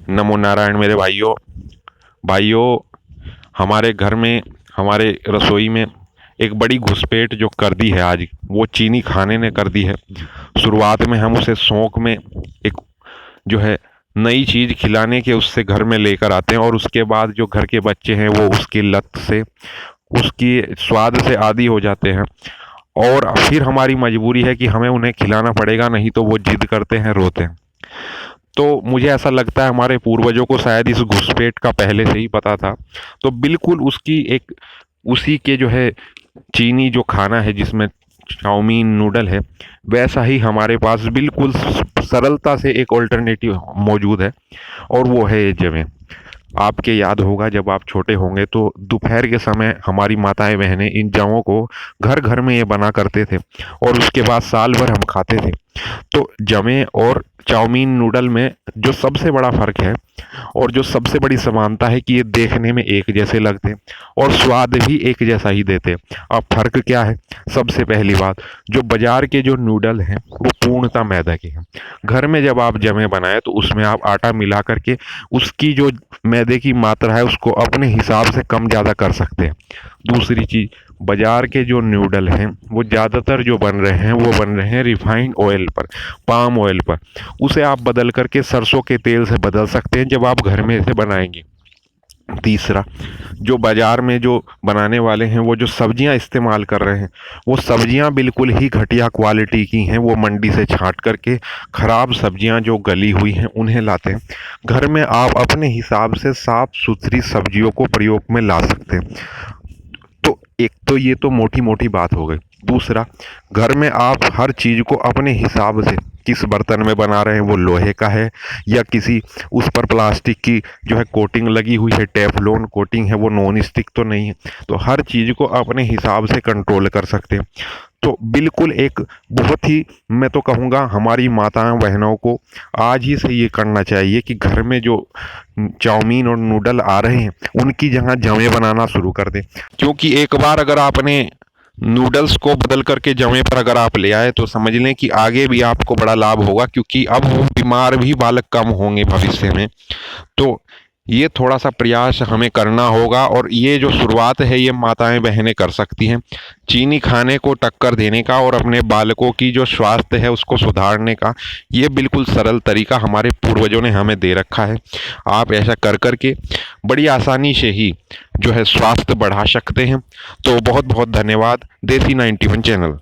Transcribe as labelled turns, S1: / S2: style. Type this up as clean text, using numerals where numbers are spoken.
S1: नमो नारायण मेरे भाइयों। भाइयों, हमारे घर में, हमारे रसोई में एक बड़ी घुसपैठ जो कर दी है आज, वो चीनी खाने ने कर दी है। शुरुआत में हम उसे शौक में एक जो है नई चीज़ खिलाने के उससे घर में लेकर आते हैं, और उसके बाद जो घर के बच्चे हैं वो उसकी लत से, उसकी स्वाद से आदी हो जाते हैं। और फिर हमारी मजबूरी है कि हमें उन्हें खिलाना पड़ेगा, नहीं तो वो जिद करते हैं, रोते हैं। तो मुझे ऐसा लगता है हमारे पूर्वजों को शायद इस घुसपैठ का पहले से ही पता था। तो बिल्कुल उसकी एक, उसी के जो है चीनी जो खाना है जिसमें चाउमीन नूडल है, वैसा ही हमारे पास बिल्कुल सरलता से एक ऑल्टरनेटिव मौजूद है, और वो है ये जवें। आपके याद होगा जब आप छोटे होंगे तो दोपहर के समय हमारी माताएं बहनें इन जवों को घर घर में ये बना करते थे, और उसके बाद साल भर हम खाते थे। तो जवें और चाउमीन नूडल में जो सबसे बड़ा फ़र्क है, और जो सबसे बड़ी समानता है, कि ये देखने में एक जैसे लगते हैं और स्वाद भी एक जैसा ही देते हैं। अब फ़र्क क्या है? सबसे पहली बात, जो बाज़ार के जो नूडल हैं वो पूर्णतः मैदा के हैं। घर में जब आप जमें बनाएं तो उसमें आप आटा मिला करके उसकी जो मैदे की मात्रा है उसको अपने हिसाब से कम ज़्यादा कर सकते हैं। दूसरी चीज़, बाज़ार के जो नूडल हैं वो ज़्यादातर जो बन रहे हैं वो बन रहे हैं रिफाइंड ऑयल पर, पाम ऑयल पर। उसे आप बदल करके सरसों के तेल से बदल सकते हैं जब आप घर में इसे बनाएंगे। तीसरा, जो बाज़ार में जो बनाने वाले हैं वो जो सब्जियां इस्तेमाल कर रहे हैं, वो सब्जियां बिल्कुल ही घटिया क्वालिटी की हैं। वो मंडी से छांट करके ख़राब सब्जियां जो गली हुई हैं उन्हें लाते हैं। घर में आप अपने हिसाब से साफ़ सुथरी सब्जियों को प्रयोग में ला सकते हैं। तो एक तो ये तो मोटी मोटी बात हो गई। दूसरा, घर में आप हर चीज़ को अपने हिसाब से, किस बर्तन में बना रहे हैं, वो लोहे का है या किसी उस पर प्लास्टिक की जो है कोटिंग लगी हुई है, टेफलॉन कोटिंग है, वो नॉन स्टिक तो नहीं है। तो हर चीज़ को अपने हिसाब से कंट्रोल कर सकते हैं। तो बिल्कुल एक बहुत ही, मैं तो कहूँगा हमारी माताओं बहनों को आज ही से ये करना चाहिए कि घर में जो चाउमीन और नूडल आ रहे हैं उनकी जगह जमें बनाना शुरू कर दें। क्योंकि एक बार अगर आपने नूडल्स को बदल करके जमें पर अगर आप ले आए तो समझ लें कि आगे भी आपको बड़ा लाभ होगा, क्योंकि अब वो बीमार भी बालक कम होंगे भविष्य में। तो ये थोड़ा सा प्रयास हमें करना होगा, और ये जो शुरुआत है ये माताएं बहनें कर सकती हैं, चीनी खाने को टक्कर देने का और अपने बालकों की जो स्वास्थ्य है उसको सुधारने का। ये बिल्कुल सरल तरीका हमारे पूर्वजों ने हमें दे रखा है। आप ऐसा कर कर के बड़ी आसानी से ही जो है स्वास्थ्य बढ़ा सकते हैं। तो बहुत बहुत धन्यवाद, देसी 91 चैनल।